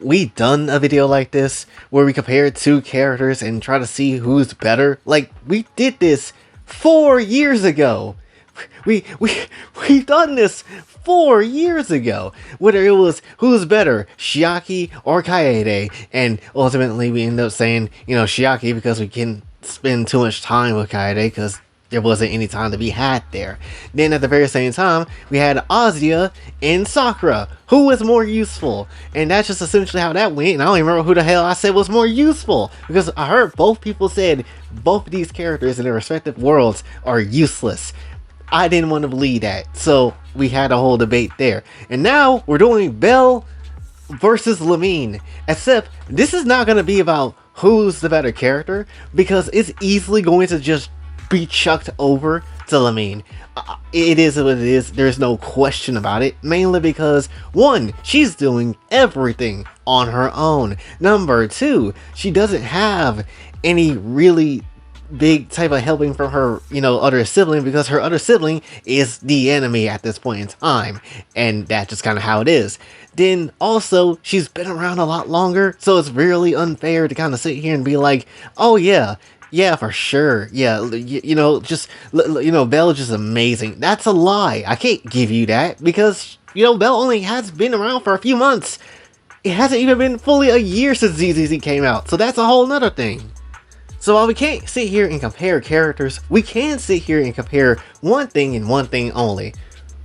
we done a video like this where we compare two characters and try to see who's better? Like, we did this 4 years ago. We done this 4 years ago. Whether it was who's better, Shiaki or Kaede, and ultimately we ended up saying, you know, Shiaki because we can spend too much time with Kaede because there wasn't any time to be had there. Then at the very same time, we had Azia and Sakura. Who was more useful? And that's just essentially how that went. And I don't even remember who the hell I said was more useful, because I heard both people said both of these characters in their respective worlds are useless. I didn't want to believe that, so we had a whole debate there. And now we're doing Belle versus Lumine, except this is not going to be about who's the better character, because it's easily going to just be chucked over to Lumine. It is what it is. There's no question about it, mainly because, one, she's doing everything on her own. Number two, she doesn't have any really big type of helping from her, you know, other sibling, because her other sibling is the enemy at this point in time, and that's just kind of how it is. Then also, she's been around a lot longer, so it's really unfair to kind of sit here and be like, oh yeah, for sure, yeah, you know, just, you know, Belle is just amazing. That's a lie. I can't give you that, because, you know, Belle only has been around for a few months. It hasn't even been fully a year since ZZZ came out, so that's a whole nother thing. So while we can't sit here and compare characters, we can sit here and compare one thing and one thing only.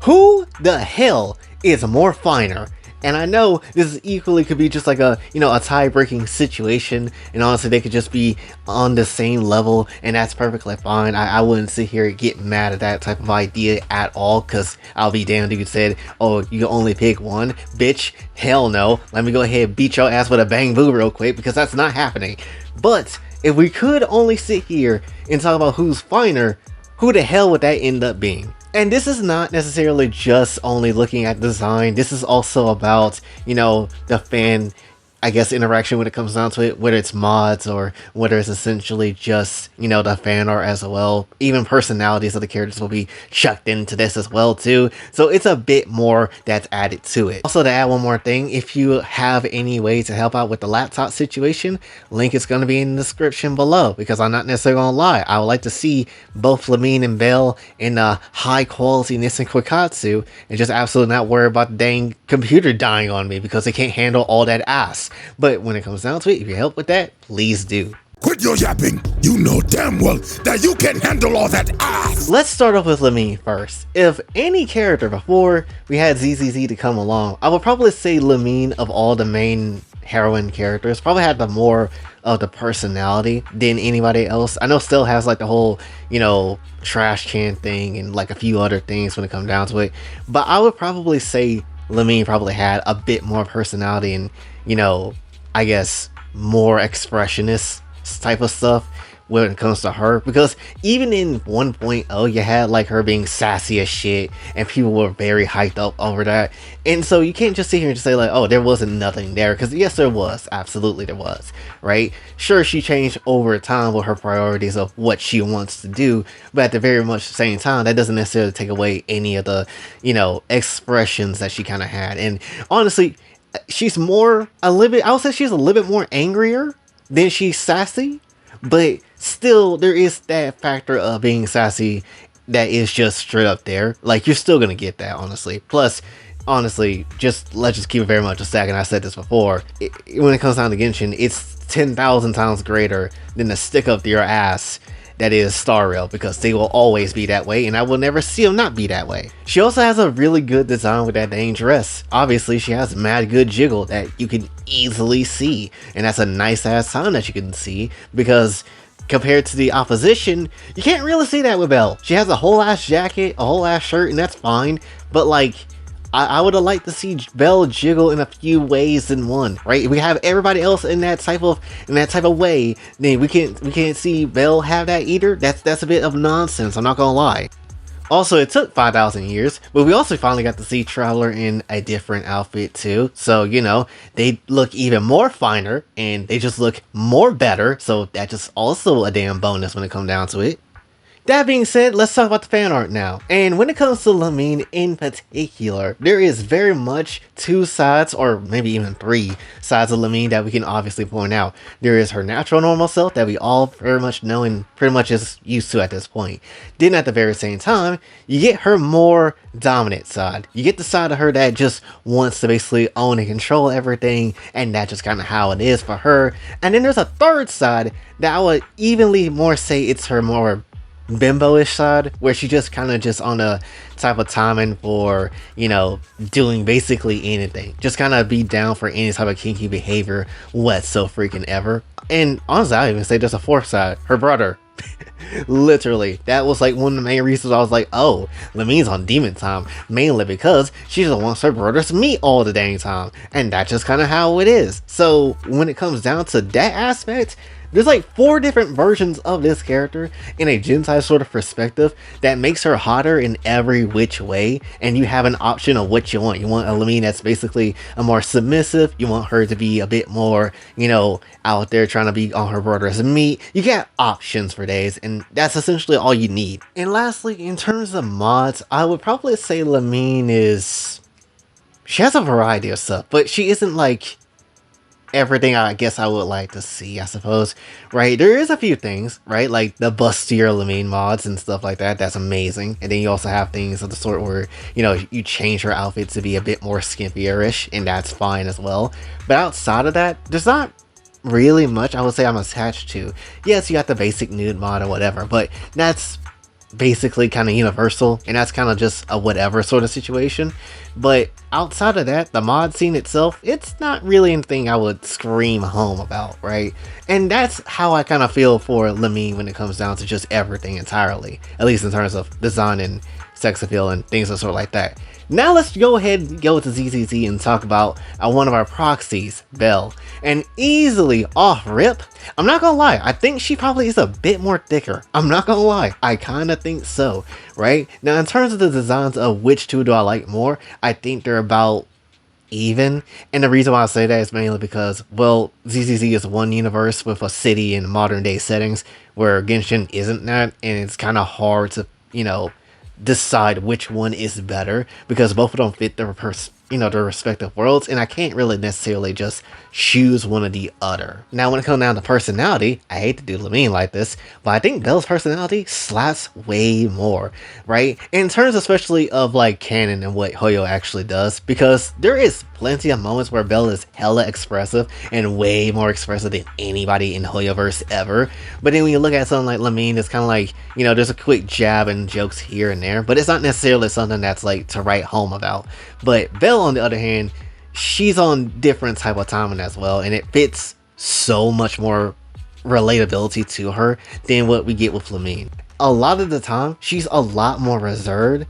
Who the hell is more finer? And I know this is equally could be just like a, you know, a tie-breaking situation, and honestly they could just be on the same level, and that's perfectly fine. I wouldn't sit here and get mad at that type of idea at all, because I'll be damned if you said, oh, you can only pick one. Bitch, hell no. Let me go ahead and beat your ass with a bang boo real quick, because that's not happening. But if we could only sit here and talk about who's finer, who the hell would that end up being? And this is not necessarily just only looking at design. This is also about, you know, the fan, I guess, interaction when it comes down to it, whether it's mods or whether it's essentially just, you know, the fan art as well. Even personalities of the characters will be chucked into this as well too. So it's a bit more that's added to it. Also, to add one more thing, if you have any way to help out with the laptop situation, link is going to be in the description below, because I'm not necessarily going to lie. I would like to see both Lumine and Belle in high quality Nissan Koikatsu and just absolutely not worry about the dang computer dying on me because it can't handle all that ass. But when it comes down to it, if you help with that, please do. Quit your yapping. You know damn well that you can handle all that ass. Let's start off with Lumine first. If any character before we had ZZZ to come along, I would probably say Lumine, of all the main heroine characters, probably had the more of the personality than anybody else. I know still has like the whole, you know, trash can thing and like a few other things when it comes down to it, but I would probably say Lumine probably had a bit more personality and, you know, I guess more expressionist type of stuff when it comes to her, because even in 1.0 you had like her being sassy as shit and people were very hyped up over that. And so you can't just sit here and just say like, oh, there wasn't nothing there, because yes, there was, absolutely there was, right? Sure, she changed over time with her priorities of what she wants to do, but at the very much same time, that doesn't necessarily take away any of the, you know, expressions that she kind of had. And honestly, she's more a little bit, I would say she's a little bit more angrier than she's sassy, but still there is that factor of being sassy that is just straight up there. Like, you're still gonna get that, honestly. Plus, honestly, let's just keep it very much a stack, and I said this before, when it comes down to Genshin, it's 10,000 times greater than the stick up to your ass that is Star Rail, because they will always be that way, and I will never see them not be that way. She also has a really good design with that dang dress. Obviously, she has mad good jiggle that you can easily see, and that's a nice ass sign that you can see, because compared to the opposition, you can't really see that with Belle. She has a whole ass jacket, a whole ass shirt, and that's fine, but like, I would have liked to see Belle jiggle in a few ways than one, right? If we have everybody else in that type of way, then we can't see Belle have that either. That's a bit of nonsense, I'm not gonna lie. Also, it took 5,000 years, but we also finally got to see Traveler in a different outfit too. So, you know, they look even more finer and they just look more better. So that's just also a damn bonus when it comes down to it. That being said, let's talk about the fan art now. And when it comes to Lumine in particular, there is very much two sides, or maybe even three sides of Lumine that we can obviously point out. There is her natural normal self that we all very much know and pretty much is used to at this point. Then at the very same time, you get her more dominant side. You get the side of her that just wants to basically own and control everything, and that's just kind of how it is for her. And then there's a third side that I would evenly more say it's her more bimbo-ish side, where she just kind of just on a type of timing for, you know, doing basically anything, just kind of be down for any type of kinky behavior whatso freaking ever. And honestly, I even say there's a fourth side, her brother. Literally, that was like one of the main reasons I was like, oh, Lumine's on demon time, mainly because she just wants her brother's meat all the dang time, and that's just kind of how it is. So when it comes down to that aspect, there's like 4 different versions of this character in a Gentai sort of perspective that makes her hotter in every which way, and you have an option of what you want. You want a Lumine that's basically a more submissive, you want her to be a bit more, you know, out there trying to be on her brother's meat. You got options for days, and that's essentially all you need. And lastly, in terms of mods, I would probably say Lumine is... she has a variety of stuff, but she isn't like everything I guess I would like to see, I suppose, right? There is a few things, right? Like the bustier Lumine mods and stuff like that. That's amazing. And then you also have things of the sort where, you know, you change her outfit to be a bit more skimpier-ish, and that's fine as well. But outside of that, there's not really much I would say I'm attached to. Yes, you got the basic nude mod or whatever, but that's basically kind of universal, and that's kind of just a whatever sort of situation. But outside of that, the mod scene itself, it's not really anything I would scream home about, right? And that's how I kind of feel for Lumine when it comes down to just everything entirely, at least in terms of design and sex appeal and things of sort like that. Now let's go ahead and go to ZZZ and talk about one of our proxies, Belle. And easily off rip, I'm not gonna lie, I think she probably is a bit more thicker. I'm not gonna lie, I kind of think so, right? Now in terms of the designs of which two do I like more, I think they're about even. And the reason why I say that is mainly because, well, ZZZ is one universe with a city in modern day settings, where Genshin isn't that, and it's kind of hard to, you know, decide which one is better, because both of them fit their their respective worlds, and I can't really necessarily just choose one or the other. Now when it comes down to personality, I hate to do Lumine like this, but I think Belle's personality slaps way more, right? In terms especially of like canon and what Hoyo actually does, because there is plenty of moments where Belle is hella expressive and way more expressive than anybody in Hoyoverse ever. But then when you look at something like Lumine, it's kind of like, you know, there's a quick jab and jokes here and there, but it's not necessarily something that's like to write home about. But Belle, on the other hand, she's on different type of timing as well, and it fits so much more relatability to her than what we get with Lumine. A lot of the time, she's a lot more reserved,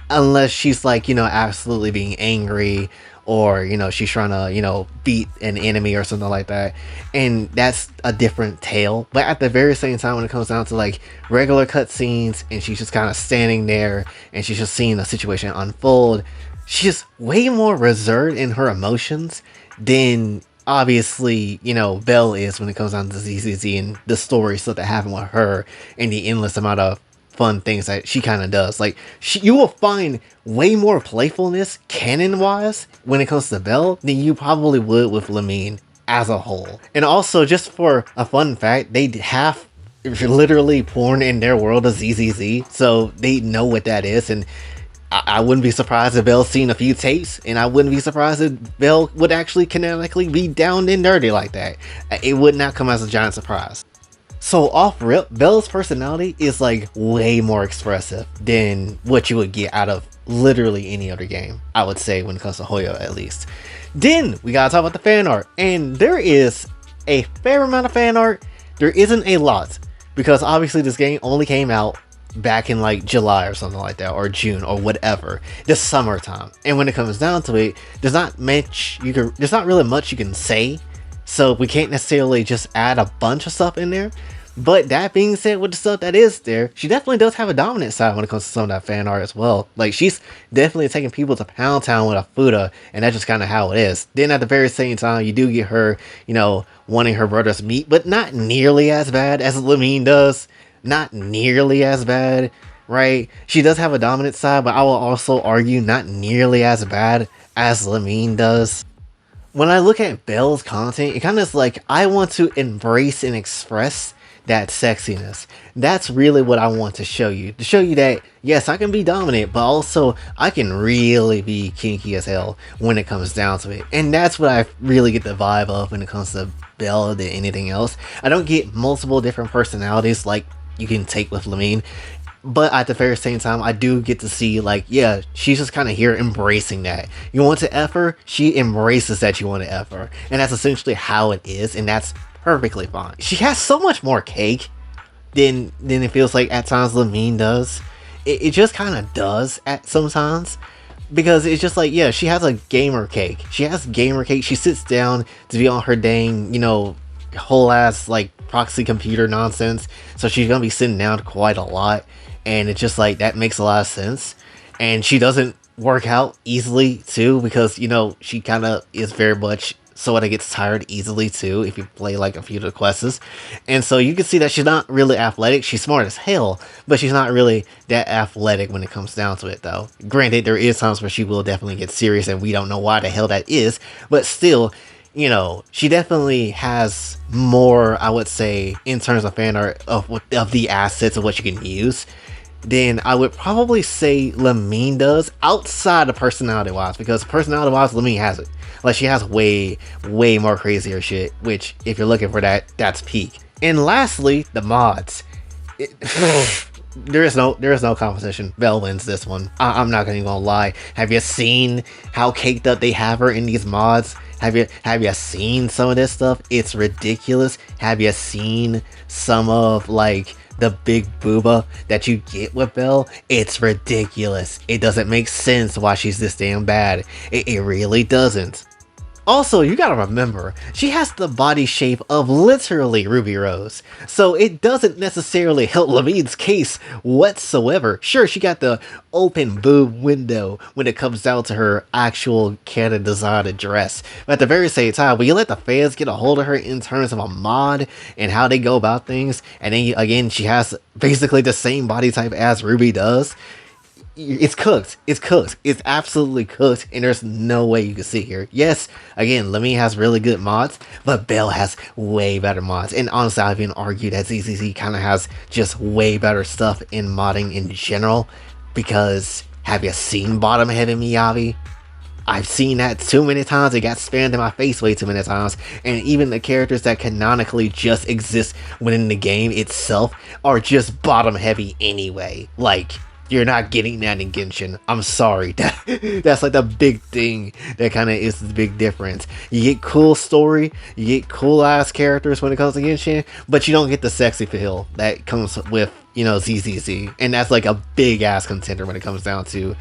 unless she's like, you know, absolutely being angry, or, you know, she's trying to, you know, beat an enemy or something like that, and that's a different tale. But at the very same time, when it comes down to like regular cutscenes, and she's just kind of standing there and she's just seeing the situation unfold, she's way more reserved in her emotions than obviously, you know, Belle is when it comes down to ZZZ and the story stuff that happened with her and the endless amount of fun things that she kind of does. Like, you will find way more playfulness canon wise when it comes to Belle than you probably would with Lumine as a whole. And also, just for a fun fact, they have literally porn in their world of ZZZ, so they know what that is. And I wouldn't be surprised if Belle's seen a few tapes, and I wouldn't be surprised if Belle would actually canonically be down and dirty like that. It would not come as a giant surprise. So off rip, Belle's personality is like way more expressive than what you would get out of literally any other game, I would say, when it comes to Hoyo at least. Then we gotta talk about the fan art, and there is a fair amount of fan art. There isn't a lot, because obviously this game only came out back in like July or something like that, or June or whatever, the summertime. And when it comes down to it, there's not really much you can say, so we can't necessarily just add a bunch of stuff in there. But that being said, with the stuff that is there, she definitely does have a dominant side when it comes to some of that fan art as well. Like, she's definitely taking people to Pound Town with a Fuda, and that's just kind of how it is. Then at the very same time, you do get her, you know, wanting her brother's meat, but not nearly as bad as Lumine does. not nearly as bad, right? She does have a dominant side, but I will also argue not nearly as bad as Lumine does. When I look at Belle's content, it kind of is like I want to embrace and express that sexiness. That's really what I want to show you. To show you that, yes, I can be dominant, but also I can really be kinky as hell when it comes down to it. And that's what I really get the vibe of when it comes to Belle than anything else. I don't get multiple different personalities like you can take with Lumine. But at the very same time, I do get to see, like, yeah, she's just kind of here embracing that. You want to F her, she embraces that you want to F her. And that's essentially how it is, and that's perfectly fine. She has so much more cake than it feels like at times Lumine does. It just kind of does at sometimes. Because it's just like, yeah, she has a gamer cake. She has gamer cake. She sits down to be on her dang, whole ass, like, proxy computer nonsense. So she's gonna be sitting down quite a lot. And it's just like, that makes a lot of sense. And she doesn't work out easily too, because she kind of is very much sort of gets tired easily too if you play like a few of the quests. And so you can see that she's not really athletic. She's smart as hell, but she's not really that athletic when it comes down to it though. Granted, there is times where she will definitely get serious and we don't know why the hell that is, but still, she definitely has more, I would say, in terms of fan art of the assets of what you can use, then I would probably say Lumine does, outside of personality-wise, because personality-wise, Lumine has it. Like, she has way, way more crazier shit, which, if you're looking for that, that's peak. And lastly, the mods. There is no competition. Belle wins this one. I'm not even gonna lie. Have you seen how caked up they have her in these mods? Have you seen some of this stuff? It's ridiculous. Have you seen some of, like, the big booba that you get with Belle? It's ridiculous. It doesn't make sense why she's this damn bad. It really doesn't. Also, you gotta remember, she has the body shape of literally Ruby Rose, so it doesn't necessarily help Lumine's case whatsoever. Sure, she got the open boob window when it comes down to her actual canon designed dress, but at the very same time, when you let the fans get a hold of her in terms of a mod and how they go about things, and then again, she has basically the same body type as Ruby does, it's cooked. It's cooked. It's absolutely cooked, and there's no way you can sit here. Yes, again, Lumine has really good mods, but Belle has way better mods. And honestly, I've even argued that ZZZ kind of has just way better stuff in modding in general, because have you seen Bottom Heavy Miyavi? I've seen that too many times. It got spammed in my face way too many times. And even the characters that canonically just exist within the game itself are just bottom heavy anyway. Like, you're not getting that in Genshin. I'm sorry. That's like the big thing that kind of is the big difference. You get cool story, you get cool ass characters when it comes to Genshin, but you don't get the sexy feel that comes with, ZZZ. And that's like a big ass contender when it comes down to,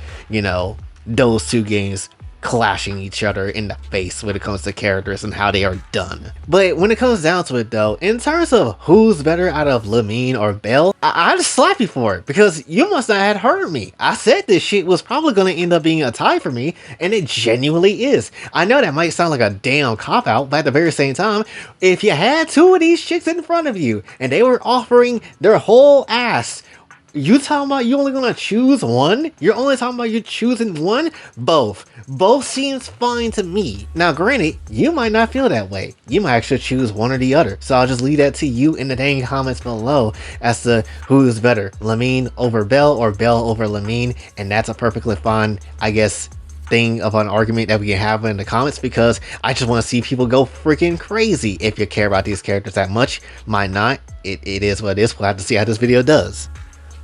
those two games clashing each other in the face when it comes to characters and how they are done. But when it comes down to it though, in terms of who's better out of Lumine or Belle, I'd slap you for it, because you must not have heard me. I said this shit was probably going to end up being a tie for me, and it genuinely is. I know that might sound like a damn cop-out, but at the very same time, if you had two of these chicks in front of you and they were offering their whole ass, you talking about you only gonna choose one? You're only talking about you choosing one? Both seems fine to me. Now granted, you might not feel that way. You might actually choose one or the other. So I'll just leave that to you in the dang comments below as to who's better, Lumine over Belle or Belle over Lumine. And that's a perfectly fine, I guess, thing of an argument that we can have in the comments, because I just want to see people go freaking crazy. If you care about these characters that much, might not. It is what it is. We'll have to see how this video does.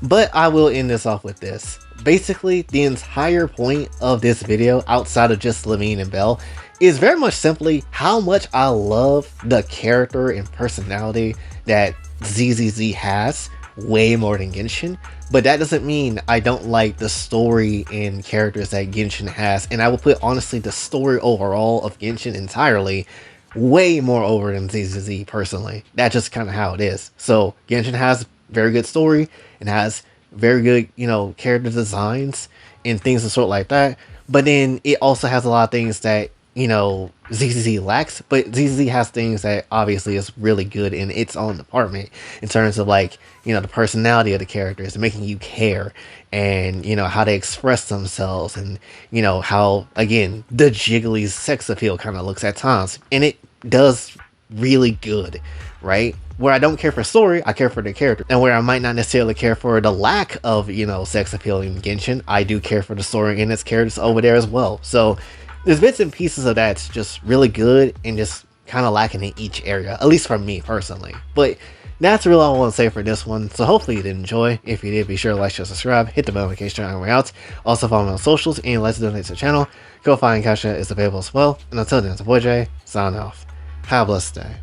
But I will end this off with this. Basically, the entire point of this video, outside of just Lumine and Belle, is very much simply how much I love the character and personality that ZZZ has, way more than Genshin. But that doesn't mean I don't like the story and characters that Genshin has. And I will put, honestly, the story overall of Genshin entirely way more over than ZZZ personally. That's just kind of how it is. So Genshin has very good story and has very good, character designs and things of sort like that. But then it also has a lot of things that you know, ZZZ lacks, but ZZZ has things that obviously is really good in its own department in terms of like, you know, the personality of the characters, making you care, and you know how they express themselves, and you know how again the jiggly sex appeal kind of looks at times, and it does really good, right? Where I don't care for story, I care for the character. And where I might not necessarily care for the lack of, you know, sex appeal in Genshin, I do care for the story and its characters over there as well. So there's bits and pieces of that's just really good and just kind of lacking in each area, at least for me personally. But that's really all I want to say for this one. So hopefully you did enjoy. If you did, be sure to like, share, subscribe, hit the bell notification on the way out. Also follow me on socials and let's donate to the channel. Kofi and Kasha is available as well. And until then, it's a boy Jay, sign off. Have a blessed day.